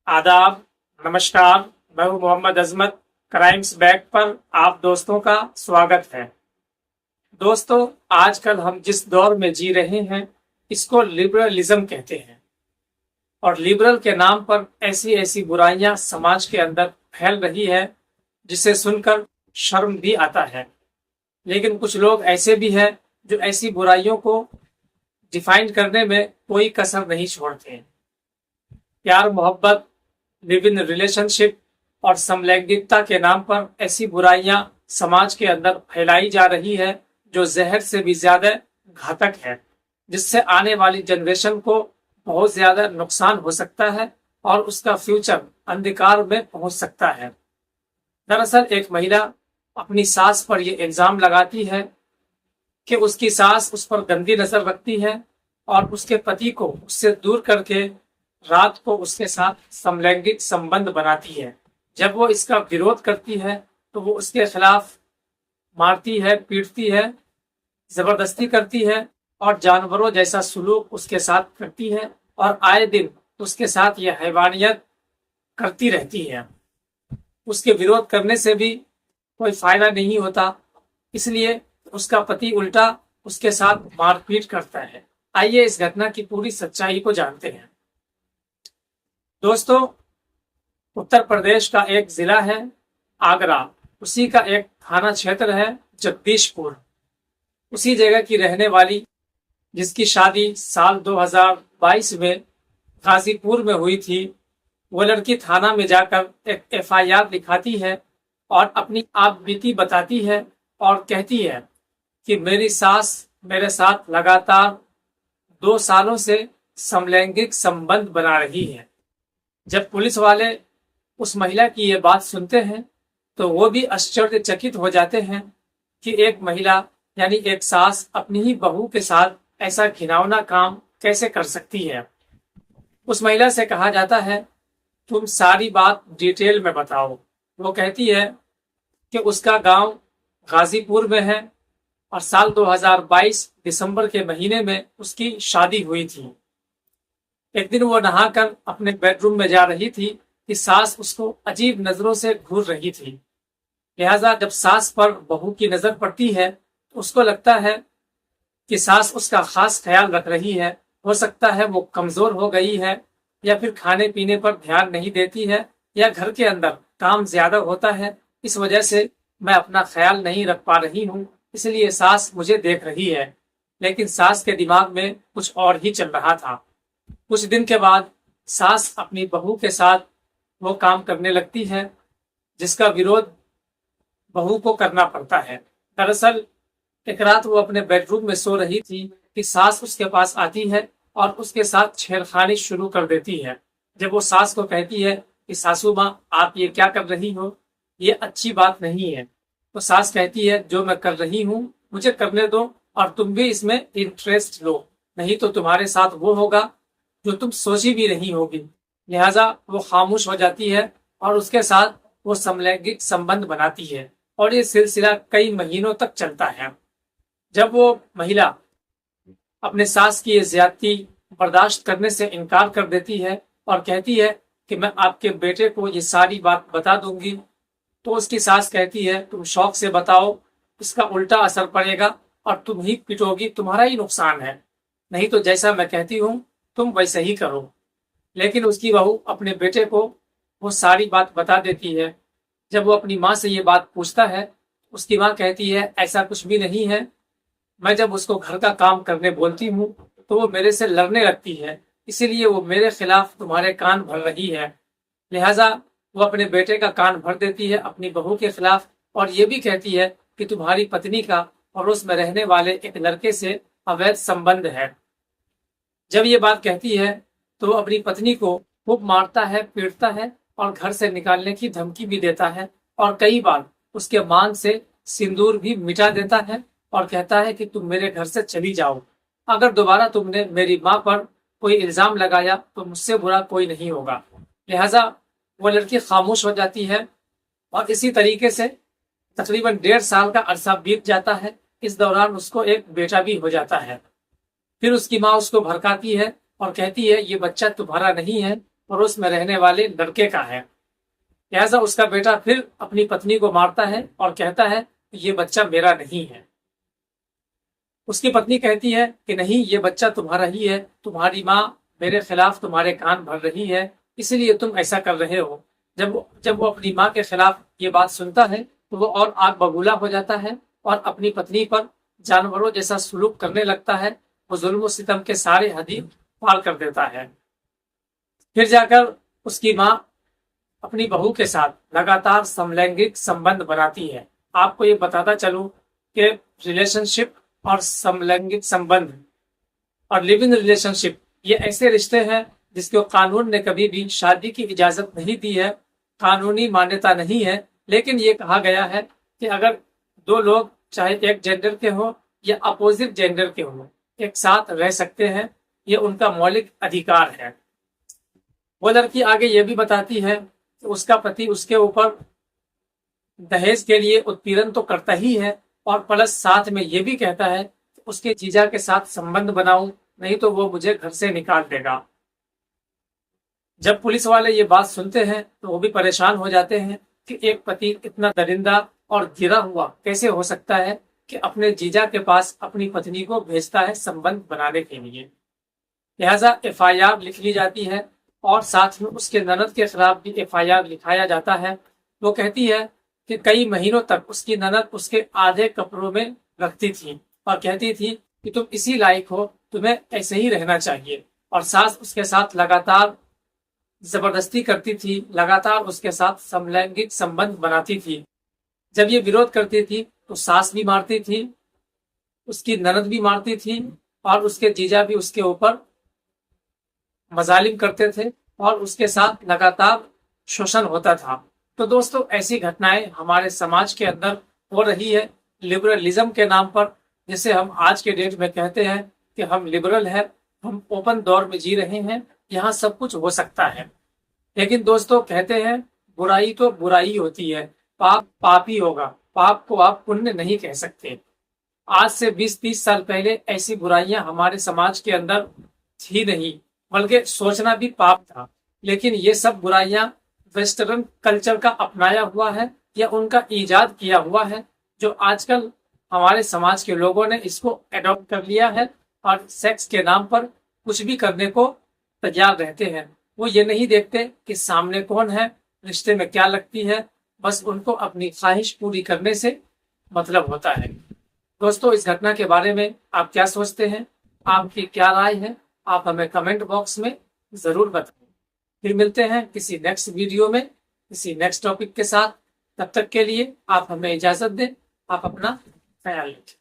आदाब, नमस्कार। मैं हूं मोहम्मद अजमत। क्राइम्स बैग पर आप दोस्तों का स्वागत है। दोस्तों, आजकल हम जिस दौर में जी रहे हैं इसको लिबरलिज्म कहते हैं और लिबरल के नाम पर ऐसी ऐसी बुराइयां समाज के अंदर फैल रही है जिसे सुनकर शर्म भी आता है। लेकिन कुछ लोग ऐसे भी हैं जो ऐसी बुराइयों को डिफाइन करने में कोई कसर नहीं छोड़ते हैं। प्यार, मोहब्बत, लिव इन रिलेशनशिप और समलैंगिकता के नाम पर ऐसी बुराइयां समाज के अंदर फैलाई जा रही है जो जहर से भी ज्यादा घातक है, जिससे आने वाली जनरेशन को बहुत ज्यादा नुकसान हो सकता है और उसका फ्यूचर अंधकार में पहुंच सकता है। दरअसल एक महिला अपनी सास पर यह इल्जाम लगाती है कि उसकी सास उस पर गंदी नजर रखती है और उसके पति को उससे दूर करके रात को उसके साथ समलैंगिक संबंध बनाती है। जब वो इसका विरोध करती है तो वो उसके खिलाफ मारती है, पीटती है, जबरदस्ती करती है और जानवरों जैसा सुलूक उसके साथ करती है और आए दिन उसके साथ यह हैवानियत करती रहती है। उसके विरोध करने से भी कोई फायदा नहीं होता, इसलिए उसका पति उल्टा उसके साथ मारपीट करता है। आइए इस घटना की पूरी सच्चाई को जानते हैं। दोस्तों, उत्तर प्रदेश का एक जिला है आगरा, उसी का एक थाना क्षेत्र है जगदीशपुर। उसी जगह की रहने वाली जिसकी शादी साल 2022 में गाजीपुर में हुई थी, वो लड़की थाना में जाकर एक एफआईआर लिखाती है और अपनी आप बीती बताती है और कहती है कि मेरी सास मेरे साथ लगातार 2 सालों से समलैंगिक संबंध बना रही है। जब पुलिस वाले उस महिला की ये बात सुनते हैं तो वो भी आश्चर्यचकित हो जाते हैं कि एक महिला यानी एक सास अपनी ही बहू के साथ ऐसा घिनौना काम कैसे कर सकती है। उस महिला से कहा जाता है, तुम सारी बात डिटेल में बताओ। वो कहती है कि उसका गांव गाजीपुर में है और साल 2022 दिसंबर के महीने में उसकी शादी हुई थी। एक दिन वो नहाकर अपने बेडरूम में जा रही थी कि सास उसको अजीब नजरों से घूर रही थी। लिहाजा जब सास पर बहू की नजर पड़ती है तो उसको लगता है कि सास उसका खास ख्याल रख रही है। हो सकता है वो कमजोर हो गई है या फिर खाने पीने पर ध्यान नहीं देती है या घर के अंदर काम ज्यादा होता है, इस वजह से मैं अपना ख्याल नहीं रख पा रही हूँ, इसलिए सास मुझे देख रही है। लेकिन सास के दिमाग में कुछ और ही चल रहा था। कुछ दिन के बाद सास अपनी बहू के साथ वो काम करने लगती है जिसका विरोध बहू को करना पड़ता है। दरअसल एक रात वो अपने बेडरूम में सो रही थी कि सास उसके पास आती है और उसके साथ छेड़खानी शुरू कर देती है। जब वो सास को कहती है कि सासू माँ आप ये क्या कर रही हो, ये अच्छी बात नहीं है, तो सास कहती है जो मैं कर रही हूँ मुझे करने दो और तुम भी इसमें इंटरेस्ट लो, नहीं तो तुम्हारे साथ वो होगा जो तुम सोची भी नहीं होगी। लिहाजा वो खामोश हो जाती है और उसके साथ वो समलैंगिक संबंध बनाती है और ये सिलसिला कई महीनों तक चलता है। जब वो महिला अपने सास की ये ज्यादती बर्दाश्त करने से इनकार कर देती है और कहती है कि मैं आपके बेटे को ये सारी बात बता दूंगी, तो उसकी सास कहती है तुम शौक से बताओ, इसका उल्टा असर पड़ेगा और तुम ही पिटोगी, तुम्हारा ही नुकसान है, नहीं तो जैसा मैं कहती हूँ तुम वैसे ही करो। लेकिन उसकी बहू अपने बेटे को वो सारी बात बता देती है। जब वो अपनी माँ से ये बात पूछता है, उसकी माँ कहती है ऐसा कुछ भी नहीं है, मैं जब उसको घर का काम करने बोलती हूँ तो वो मेरे से लड़ने लगती है, इसीलिए वो मेरे खिलाफ तुम्हारे कान भर रही है। लिहाजा वो अपने बेटे का कान भर देती है अपनी बहू के खिलाफ और ये भी कहती है कि तुम्हारी पत्नी का पड़ोस में रहने वाले एक लड़के से अवैध संबंध है। जब ये बात कहती है तो वो अपनी पत्नी को खूब मारता है, पीटता है और घर से निकालने की धमकी भी देता है और कई बार उसके मांग से सिंदूर भी मिटा देता है और कहता है कि तुम मेरे घर से चली जाओ, अगर दोबारा तुमने मेरी माँ पर कोई इल्जाम लगाया तो मुझसे बुरा कोई नहीं होगा। लिहाजा वो लड़की खामोश हो जाती है और इसी तरीके से तकरीबन 1.5 साल का अरसा बीत जाता है। इस दौरान उसको एक बेटा भी हो जाता है। फिर उसकी माँ उसको भड़काती है और कहती है ये बच्चा तुम्हारा नहीं है, पड़ोस में रहने वाले लड़के का है। लिहाजा उसका बेटा फिर अपनी पत्नी को मारता है और कहता है ये बच्चा मेरा नहीं है। उसकी पत्नी कहती है कि नहीं, ये बच्चा तुम्हारा ही है, तुम्हारी माँ मेरे खिलाफ तुम्हारे कान भर रही है, इसलिए तुम ऐसा कर रहे हो। जब वो अपनी माँ के खिलाफ ये बात सुनता है तो वो और आग बबूला हो जाता है और अपनी पत्नी पर जानवरों जैसा सलूक करने लगता है। वो जुल्म सितम के सारे हद पार कर देता है। फिर जाकर उसकी माँ अपनी बहू के साथ लगातार समलैंगिक संबंध बनाती है। आपको ये बताता चलूं कि रिलेशनशिप और समलैंगिक संबंध और लिव इन रिलेशनशिप ये ऐसे रिश्ते हैं जिसको कानून ने कभी भी शादी की इजाजत नहीं दी है, कानूनी मान्यता नहीं है। लेकिन ये कहा गया है कि अगर दो लोग चाहे एक जेंडर के हो या अपोजिट जेंडर के हो, एक साथ रह सकते हैं, ये उनका मौलिक अधिकार है। वो लड़की आगे ये भी बताती है कि उसका पति उसके ऊपर दहेज के लिए उत्पीड़न तो करता ही है और प्लस साथ में ये भी कहता है कि उसके जीजा के साथ संबंध बनाऊं, नहीं तो वो मुझे घर से निकाल देगा। जब पुलिस वाले ये बात सुनते हैं तो वो भी परेशान हो जाते हैं कि एक पति इतना दरिंदा और गिरा हुआ कैसे हो सकता है कि अपने जीजा के पास अपनी पत्नी को भेजता है संबंध बनाने के लिए। लिहाजा FIR लिख ली जाती है और साथ में उसके ननद के खिलाफ भी FIR लिखाया जाता है। वो कहती है कि कई महीनों तक उसकी ननद उसके आधे कपड़ों में रखती थी और कहती थी कि तुम इसी लायक हो, तुम्हें ऐसे ही रहना चाहिए। और सास उसके साथ लगातार जबरदस्ती करती थी, लगातार उसके साथ समलैंगिक संबंध बनाती थी। जब ये विरोध करती थी तो सास भी मारती थी, उसकी ननद भी मारती थी और उसके जीजा भी उसके ऊपर मजालिम करते थे और उसके साथ लगातार शोषण होता था। तो दोस्तों, ऐसी घटनाएं हमारे समाज के अंदर हो रही है लिबरलिज्म के नाम पर, जिसे हम आज के डेट में कहते हैं कि हम लिबरल है, हम ओपन दौर में जी रहे हैं, यहाँ सब कुछ हो सकता है। लेकिन दोस्तों, कहते हैं बुराई तो बुराई होती है, पाप पाप ही होगा, पाप को आप पुण्य नहीं कह सकते। आज से 20-30 साल पहले ऐसी बुराइयां हमारे समाज के अंदर थी नहीं, बल्कि सोचना भी पाप था। लेकिन ये सब बुराइयां वेस्टर्न कल्चर का अपनाया हुआ है या उनका ईजाद किया हुआ है, जो आजकल हमारे समाज के लोगों ने इसको एडॉप्ट कर लिया है और सेक्स के नाम पर कुछ भी करने को तैयार रहते हैं। वो ये नहीं देखते कि सामने कौन है, रिश्ते में क्या लगती है, बस उनको अपनी ख्वाहिश पूरी करने से मतलब होता है। दोस्तों, इस घटना के बारे में आप क्या सोचते हैं, आपकी क्या राय है, आप हमें कमेंट बॉक्स में जरूर बताएं। फिर मिलते हैं किसी नेक्स्ट वीडियो में, किसी नेक्स्ट टॉपिक के साथ। तब तक के लिए आप हमें इजाजत दें। आप अपना ख्याल रखें।